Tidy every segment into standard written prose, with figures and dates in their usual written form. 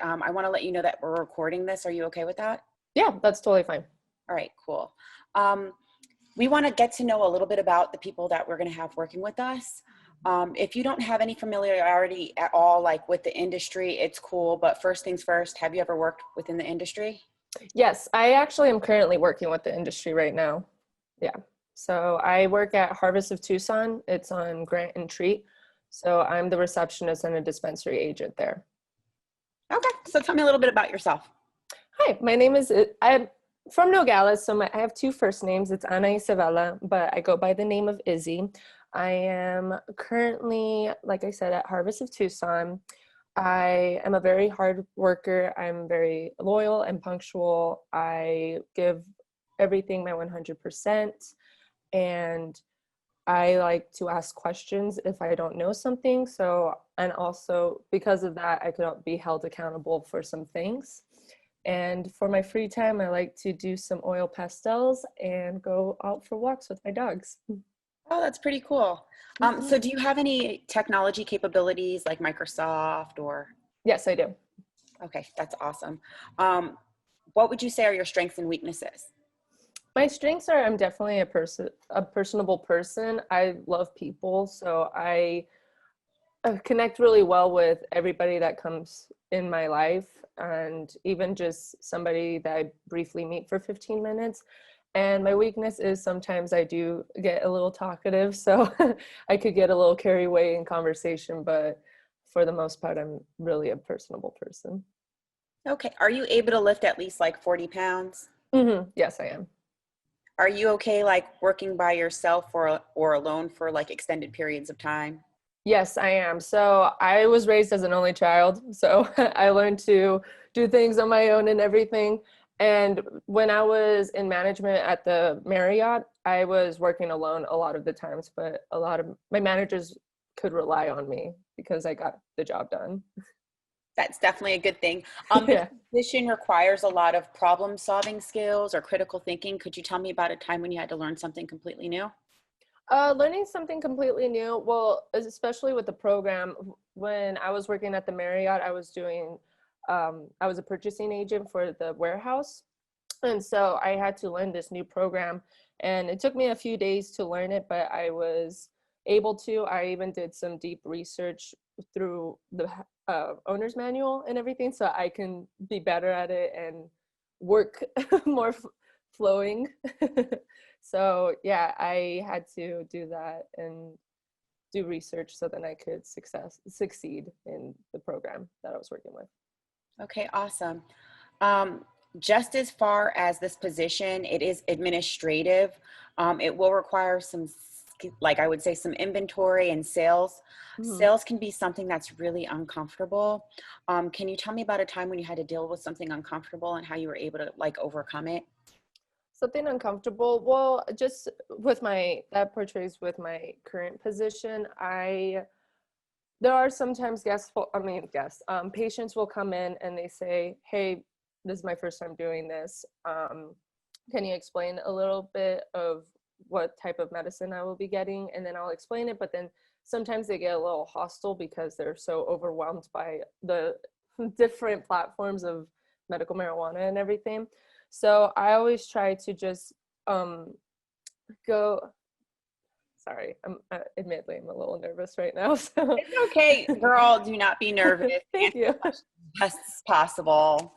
I want to let you know that we're recording this. Are you okay with that? Yeah, that's totally fine. All right, cool. We want to get to know a little bit about the people that we're going to have working with us. If you don't have any familiarity at all, like with the industry, it's cool. But first things first, have you ever worked within the industry? Yes, I actually am currently working with the industry right now. Yeah. So I work at Harvest of Tucson. It's on Grant and Treat. So I'm the receptionist and a dispensary agent there. Okay, so tell me a little bit about yourself. Hi, my name is, I'm from Nogales, so I have two first names. It's Isabella, but I go by the name of Izzy. I am currently, like I said, at Harvest of Tucson. I am a very hard worker. I'm very loyal and punctual. I give everything my 100%. And I like to ask questions if I don't know something. So, and also because of that, I could be held accountable for some things. And for my free time, I like to do some oil pastels and go out for walks with my dogs. Oh, that's pretty cool. Mhm. So do you have any technology capabilities like Microsoft or? Yes, I do. Okay, that's awesome. Um, what would you say are your strengths and weaknesses? My strengths are I'm definitely a personable person. I love people, so I connect really well with everybody that comes in my life, and even just somebody that I briefly meet for 15 minutes. And my weakness is sometimes I do get a little talkative, so I could get a little carried away in conversation, but for the most part, I'm really a personable person. Okay, are you able to lift at least like 40 pounds? Yes, I am. Are you okay like working by yourself or alone for like extended periods of time? Yes, I am. So I was raised as an only child. So I learned to do things on my own and everything. And when I was in management at the Marriott, I was working alone a lot of the times, but a lot of my managers could rely on me because I got the job done. That's definitely a good thing. This Yeah. position requires a lot of problem solving skills or critical thinking. Could you tell me about a time when you had to learn something completely new? Learning something completely new. Well, especially with the program, when I was working at the Marriott, I was a purchasing agent for the warehouse. And so I had to learn this new program, and it took me a few days to learn it, but I was able to. I even did some deep research through the owner's manual and everything, so I can be better at it and work more flowing. So yeah, I had to do that and do research so that I could succeed in the program that I was working with. Okay, awesome. Um, just as far as this position, it is administrative. It will require some, like I would say, some inventory and sales. Mhm. Sales can be something that's really uncomfortable. Can you tell me about a time when you had to deal with something uncomfortable and how you were able to like overcome it? Something uncomfortable. Well, just with that portrays with my current position. There are sometimes patients will come in and they say, "Hey, this is my first time doing this. Can you explain a little bit of what type of medicine I will be getting?" And then I'll explain it, but then sometimes they get a little hostile because they're so overwhelmed by the different platforms of medical marijuana and everything. So I always try to just um, go. Sorry, admittedly I'm a little nervous right now. So It's okay, girl. Do not be nervous. thank Answer the you. questions as best as possible.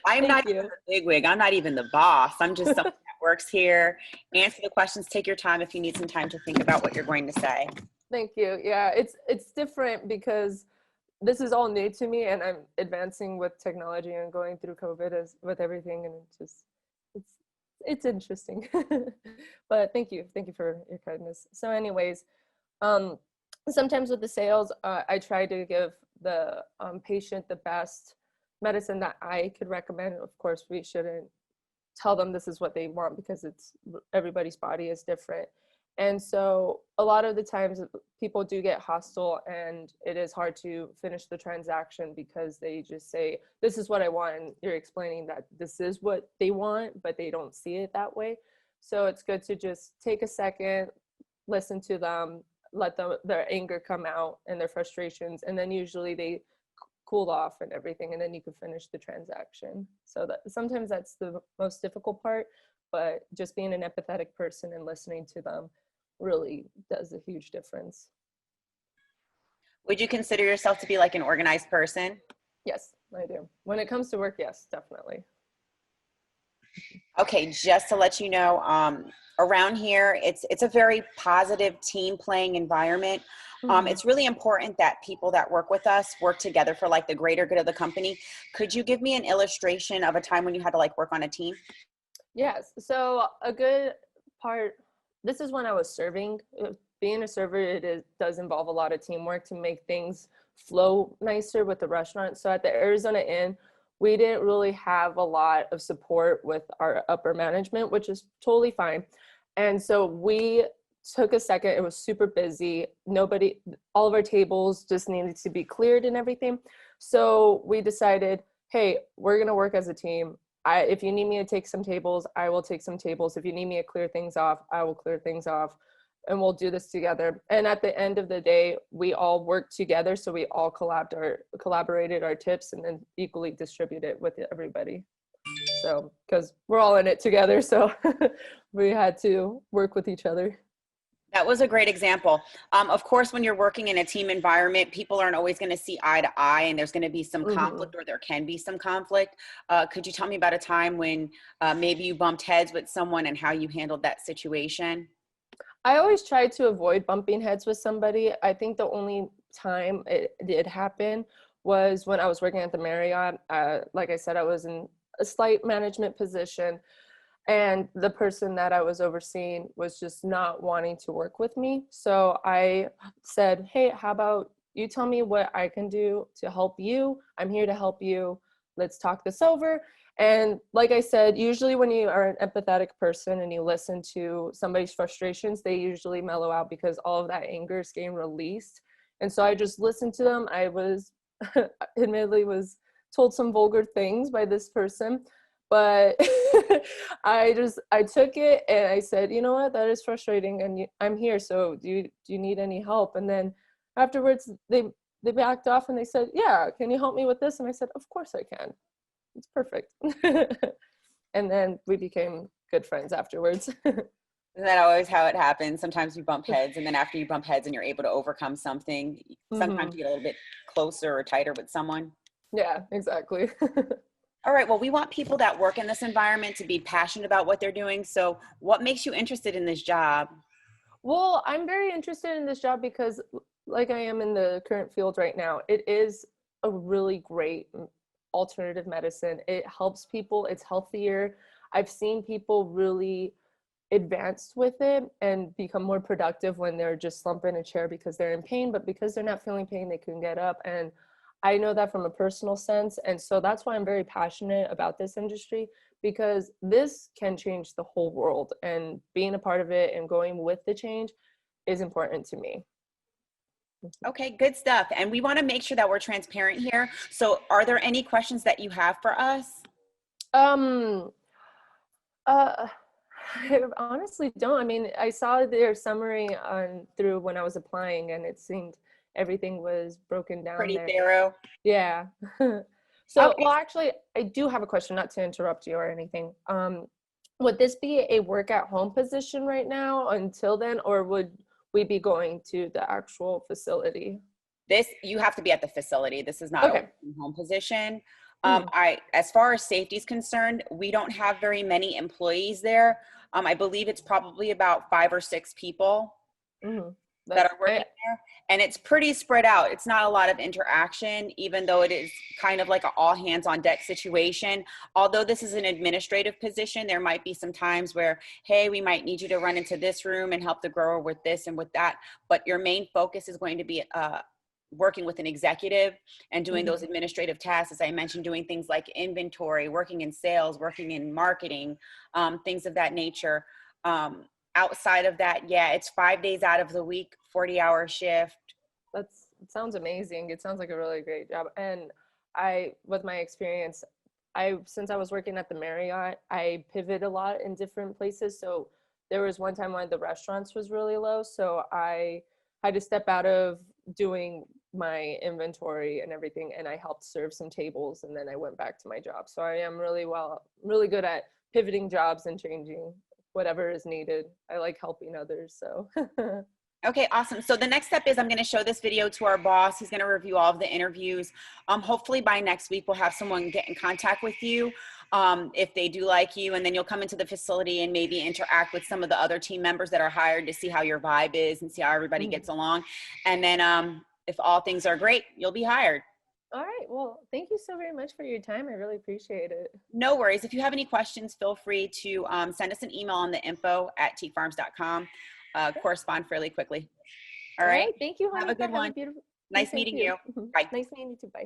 I'm Thank not even you. the bigwig. I'm not even the boss. I'm just someone that works here. Answer the questions. Take your time if you need some time to think about what you're going to say. Thank you. Yeah, it's different because this is all new to me, and I'm advancing with technology and going through COVID as with everything, and it's it's interesting. But thank you for your kindness. So, anyways, um, sometimes with the sales, I try to give the patient the best medicine that I could recommend. Of course, we shouldn't tell them this is what they want because everybody's body is different. And so a lot of the times people do get hostile, and it is hard to finish the transaction because they just say, "This is what I want," and you're explaining that this is what they want, but they don't see it that way. So it's good to just take a second, listen to them, let their anger come out and their frustrations, and then usually they cooled off and everything, and then you can finish the transaction. So that sometimes that's the most difficult part, but just being an empathetic person and listening to them really does a huge difference. Would you consider yourself to be like an organized person? Yes, I do. When it comes to work, yes, definitely. Okay, just to let you know, around here, it's a very positive team playing environment. Hmm. It's really important that people that work with us work together for like the greater good of the company. Could you give me an illustration of a time when you had to like work on a team? Yes. So a good part, this is when I was serving. Being a server, does involve a lot of teamwork to make things flow nicer with the restaurant. So at the Arizona Inn, we didn't really have a lot of support with our upper management, which is totally fine. And so we took a second. It was super busy. Nobody, all of our tables just needed to be cleared and everything. So we decided, hey, we're going to work as a team. If you need me to take some tables, I will take some tables. If you need me to clear things off, I will clear things off, and we'll do this together. And at the end of the day, we all worked together. So we all collaborated our tips and then equally distributed with everybody. So, because we're all in it together. So we had to work with each other. That was a great example. Of course, when you're working in a team environment, people aren't always going to see eye to eye, and there's going to be some Mm-hmm. conflict, or there can be some conflict. Could you tell me about a time when maybe you bumped heads with someone and how you handled that situation? I always try to avoid bumping heads with somebody. I think the only time it did happen was when I was working at the Marriott. Like I said, I was in a slight management position, and the person that I was overseeing was just not wanting to work with me. So I said, hey, how about you tell me what I can do to help you? I'm here to help you. Let's talk this over. And like I said, usually when you are an empathetic person and you listen to somebody's frustrations, they usually mellow out because all of that anger is getting released. And so I just listened to them. I was admittedly was told some vulgar things by this person, but I took it and I said, you know what, that is frustrating, and I'm here. So do you need any help? And then afterwards, they backed off and they said, yeah, can you help me with this? And I said, of course I can. It's perfect. And then we became good friends afterwards. Isn't that always how it happens? Sometimes you bump heads, and then after you bump heads and you're able to overcome something, sometimes Hmm. you get a little bit closer or tighter with someone. Yeah, exactly. All right, well, we want people that work in this environment to be passionate about what they're doing. So, what makes you interested in this job? Well, I'm very interested in this job because, like I am in the current field right now, it is a really great alternative medicine. It helps people, it's healthier. I've seen people really advanced with it and become more productive when they're just slumped in a chair because they're in pain, but because they're not feeling pain, they can get up. And I know that from a personal sense. And so that's why I'm very passionate about this industry, because this can change the whole world, and being a part of it and going with the change is important to me. Okay, good stuff. And we want to make sure that we're transparent here. So, are there any questions that you have for us? Um, uh, I honestly don't. I mean, I saw their summary on through when I was applying, and it seemed everything was broken down Pretty there. thorough. Yeah. So, well, Okay. actually, I do have a question, not to interrupt you or anything. Would this be a work at home position right now until then, or would we be going to the actual facility? This, you have to be at the facility. This is not a work Okay. from home position. Hmm. As far as safety is concerned, we don't have very many employees there. I believe it's probably about 5 or 6 people Hmm. that That's are working there, and it's pretty spread out. It's not a lot of interaction, even though it is kind of like an all hands on deck situation. Although this is an administrative position, there might be some times where, hey, we might need you to run into this room and help the grower with this and with that, but your main focus is going to be working with an executive and doing those mhm. administrative tasks, as I mentioned, doing things like inventory, working in sales, working in marketing, things of that nature. um, Outside of that, yeah, it's 5 days out of the week, 40-hour shift. It sounds amazing. It sounds like a really great job. And with my experience, since I was working at the Marriott, I pivot a lot in different places. So there was one time when the restaurants was really low, so I had to step out of doing my inventory and everything, and I helped serve some tables, and then I went back to my job. So I am really good at pivoting jobs and changing whatever is needed. I like helping others, so. Okay, awesome. So the next step is I'm going to show this video to our boss. He's going to review all of the interviews. Hopefully by next week, we'll have someone get in contact with you if they do like you, and then you'll come into the facility and maybe interact with some of the other team members that are hired to see how your vibe is and see how everybody gets along. And then if all things are great, you'll be hired. All right. Well, thank you so very much for your time. I really appreciate it. No worries. If you have any questions, feel free to send us an email on the info@teakfarms.com. Correspond fairly quickly. All right. Thank you, Have Hanukkah. a good one. Beautiful. Nice meeting you. Bye. Nice meeting you too. Bye.